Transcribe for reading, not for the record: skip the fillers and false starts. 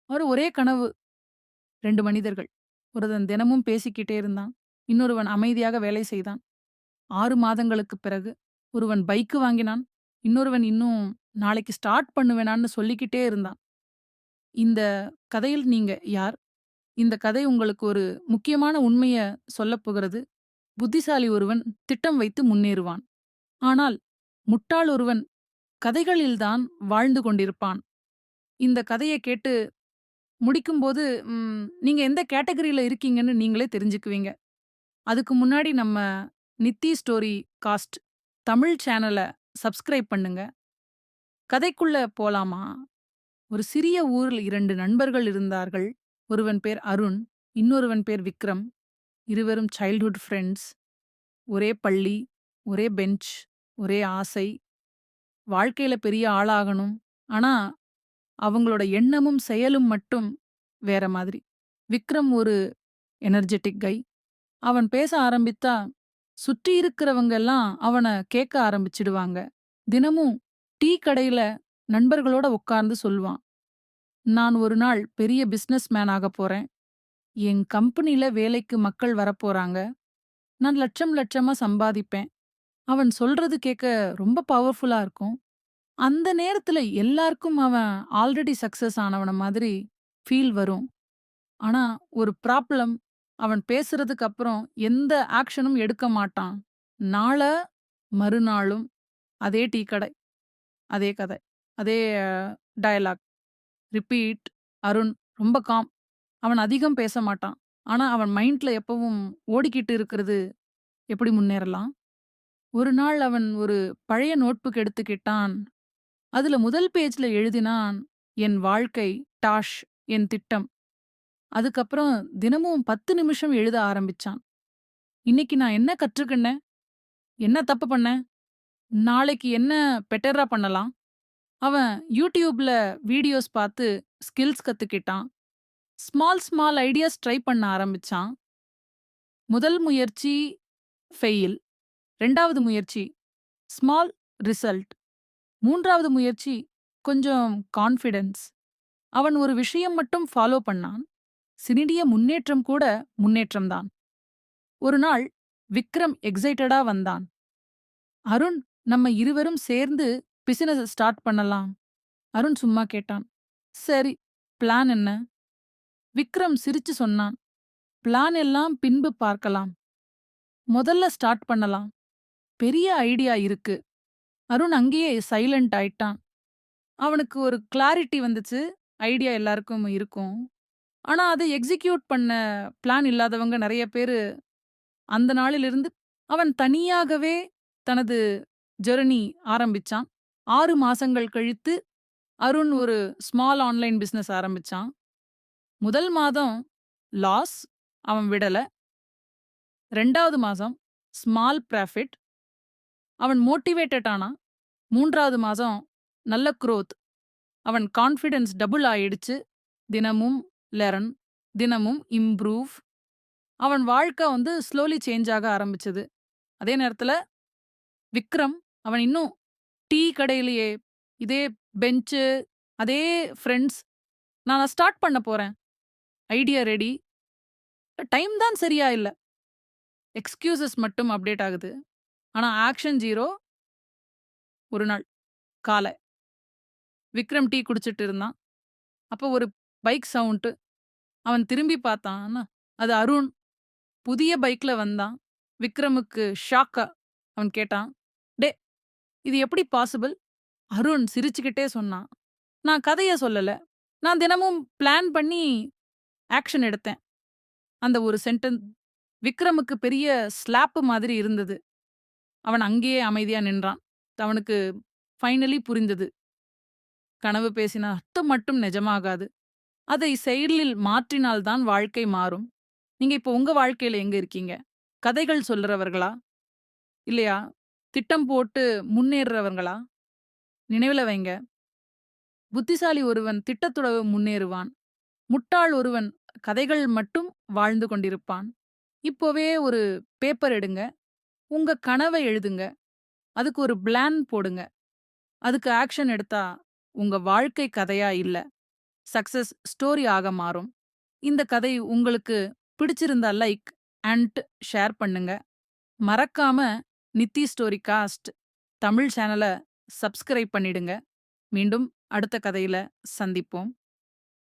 ஒரே கனவு. 2 மனிதர்கள். ஒருவன் தினமும் பேசிக்கிட்டே இருந்தான். இன்னொருவன் அமைதியாக வேலை செய்தான். 6 மாதங்களுக்குப் பிறகு ஒருவன் பைக் வாங்கினான். இன்னொருவன் இன்னும் நாளைக்கு ஸ்டார்ட் பண்ணுவேனான்னு சொல்லிக்கிட்டே இருந்தான். இந்த கதையில் நீங்க யார்? இந்த கதை உங்களுக்கு ஒரு முக்கியமான உண்மைய சொல்லப் போகிறது. புத்திசாலி ஒருவன் திட்டம் வைத்து முன்னேறுவான். ஆனால் முட்டாள் ஒருவன் கதைகளில்தான் வாழ்ந்து கொண்டிருப்பான். இந்த கதைய கேட்டு முடிக்கும்போது, நீங்க எந்த கேட்டகரில இருக்கீங்கன்னு நீங்களே தெரிஞ்சுக்குவீங்க. அதுக்கு முன்னாடி நம்ம நித்தி ஸ்டோரி காஸ்ட் தமிழ் சேனல சப்ஸ்கிரைப் பண்ணுங்க. கதைக்குள்ள போலாமா? ஒரு சிறிய ஊரில் 2 நண்பர்கள் இருந்தார்கள். ஒருவன் பேர் அருண், இன்னொருவன் பேர் விக்ரம். இருவரும் சைல்ட்ஹுட் ஃப்ரெண்ட்ஸ். ஒரே பள்ளி, ஒரே பெஞ்ச், ஒரே ஆசை. வாழ்க்கையில பெரிய ஆளாகணும். ஆனா, அவங்களோட எண்ணமும் செயலும் மட்டும் வேற மாதிரி. விக்ரம் ஒரு எனர்ஜெட்டிக் கை. அவன் பேச ஆரம்பித்தா, சுற்றி இருக்கிறவங்க எல்லாம் அவன கேட்க ஆரம்பிச்சிடுவாங்க. தினமும் டீ கடையில நண்பர்களோட உட்கார்ந்து சொல்வான். நான் ஒரு நாள் பெரிய பிசினஸ் மேன் ஆகப் போறேன். என் கம்பெனில வேலைக்கு மக்கள் வரப்போறாங்க. நான் லட்சம் லட்சமா சம்பாதிப்பேன். அவன் சொல்றது கேட்க ரொம்ப பவர்ஃபுல்லா இருக்கும். அந்த நேரத்துல எல்லாருக்கும் அவன் ஆல்ரெடி சக்சஸ் ஆனவன மாதிரி ஃபீல் வரும். ஆனா, ஒரு ப்ராப்ளம். அவன் பேசுறதுக்கு அப்புறம் எந்த ஆக்ஷனும் எடுக்க மாட்டான். நாள மறுநாளும் அதே டீ கடை, அதே கதை, அதே டயலாக். ரிப்பீட். அருண் ரொம்ப காம். அவன் அதிகம் பேச மாட்டான். ஆனா, அவன் மைண்ட்ல எப்பவும் ஓடிக்கிட்டு இருக்கிறது, எப்படி முன்னேறலாம்? ஒரு நாள் அவன் ஒரு பழைய நோட்புக் எடுத்துக்கிட்டான். அதுல முதல் பேஜ்ல எழுதினான், "என் வாழ்க்கை, டாஷ், என் திட்டம்." அதுக்கப்புறம் தினமும் 10 நிமிஷம் எழுத ஆரம்பிச்சான். "இன்னைக்கு நான் என்ன கற்றுக்கின்னேன்? என்ன தப்பு பண்ணேன்? நாளைக்கு என்ன பெட்டரா பண்ணலாம்?" அவன் YouTubeல வீடியோஸ் பார்த்து ஸ்கில்ஸ் கத்துக்கிட்டான். ஸ்மால் ஸ்மால் ஐடியாஸ் ட்ரை பண்ண ஆரம்பிச்சான். முதல் முயற்சி ஃபெயில். 2வது முயற்சி ஸ்மால் ரிசல்ட். 3வது முயற்சி கொஞ்சம் கான்ஃபிடன்ஸ். அவன் ஒரு விஷயம் மட்டும் ஃபாலோ பண்ணான். சிறிய முன்னேற்றம் கூட முன்னேற்றம் தான். ஒரு நாள் விக்ரம் எக்ஸைட்டடா வந்தான். "அருண், நம்ம இருவரும் சேர்ந்து பிசினஸ் ஸ்டார்ட் பண்ணலாம்." அருண் சும்மா கேட்டான். "சரி, பிளான் என்ன?" விக்ரம் சிரிச்சு சொன்னான். "பிளான் எல்லாம் பின்பு பார்க்கலாம். முதல்ல ஸ்டார்ட் பண்ணலாம். பெரிய ஐடியா இருக்கு." அருண் அங்கேயே சைலண்ட் ஆயிட்டான். அவனுக்கு ஒரு கிளாரிட்டி வந்துச்சு. ஐடியா எல்லாருக்கும் இருக்கும். ஆனா, அதை எக்ஸிக்யூட் பண்ண பிளான் இல்லாதவங்க நெறைய பேரு. அந்த நாளிலிருந்து அவன் தனியாகவே தனது ஜெர்னி ஆரம்பிச்சான். 6 மாசங்கள் கழித்து அருண் ஒரு ஸ்மால் ஆன்லைன் பிசினஸ் ஆரம்பிச்சான். முதல் மாதம் லாஸ். அவன் விடல. 2வது மாசம் ஸ்மால் ப்ராஃபிட். அவன் மோட்டிவேட்டட் ஆனான். 3வது மாசம் நல்ல குரோத். அவன் கான்ஃபிடன்ஸ் டபுள் ஆயிடுச்சு. தினமும் லெர்ன், தினமும் இம்ப்ரூவ். அவன் வாழ்க்கை ஸ்லோலி சேஞ்ச் ஆக ஆரம்பிச்சது. அதே நேரத்துல விக்ரம், அவன் இன்னும் டீ கடையிலேயே இதே பெஞ்சு, அதே ஃப்ரெண்ட்ஸ். நான் ஸ்டார்ட் பண்ண போறேன். Idea ready. டைம் தான் சரியா இல்ல. எக்ஸ்கியூசஸ் மட்டும் அப்டேட் ஆகுது. ஆனா ஆக்ஷன் 0. ஒரு நாள் காலை விக்ரம் டீ குடிச்சிட்டு இருந்தான். அப்போ ஒரு பைக் சவுண்ட். அவன் திரும்பி பார்த்தான். அது அருண். புதிய பைக்ல வந்தான். விக்ரமுக்கு ஷாக்கா. அவன் கேட்டான், "டே, இது எப்படி பாசிபிள்?" அருண் சிரிச்சுக்கிட்டே சொன்னான், "நான் கதைய சொல்லல. நான் தினமும் பிளான் பண்ணி ஆக்ஷன் எடுத்தேன்." அந்த ஒரு சென்டென்ஸ் விக்ரமுக்கு பெரிய ஸ்லாப் மாதிரி இருந்தது. அவன் அங்கேயே அமைதியா நின்றான். அவனுக்கு ஃபைனலி புரிந்தது. கனவு பேசின அர்த்தம் மட்டும் நிஜமாகாது. அதை செயலில் மாற்றினால் தான் வாழ்க்கை மாறும். நீங்க இப்போ உங்க வாழ்க்கையில எங்க இருக்கீங்க? கதைகள் சொல்றவர்களா? இல்லையா திட்டம் போட்டு முன்னேறுறவங்களா? நினைவுல வைங்க. புத்திசாலி ஒருவன் திட்டத்தோட முன்னேறுவான். முட்டாள் ஒருவன் கதைகள் மட்டும் வாழ்ந்து கொண்டிருப்பான். இப்போவே ஒரு பேப்பர் எடுங்க. உங்க கனவ எழுதுங்க. அதுக்கு ஒரு பிளான் போடுங்க. அதுக்கு ஆக்ஷன் எடுத்தா உங்க வாழ்க்கை கதையா இல்ல. சக்சஸ் ஸ்டோரி ஆக மாறும். இந்த கதை உங்களுக்கு பிடிச்சிருந்தா லைக் அண்ட் ஷேர் பண்ணுங்க. மறக்காம நித்தி ஸ்டோரி காஸ்ட் தமிழ் சேனல சப்ஸ்கிரைப் பண்ணிடுங்க. மீண்டும் அடுத்த கதையில சந்திப்போம்.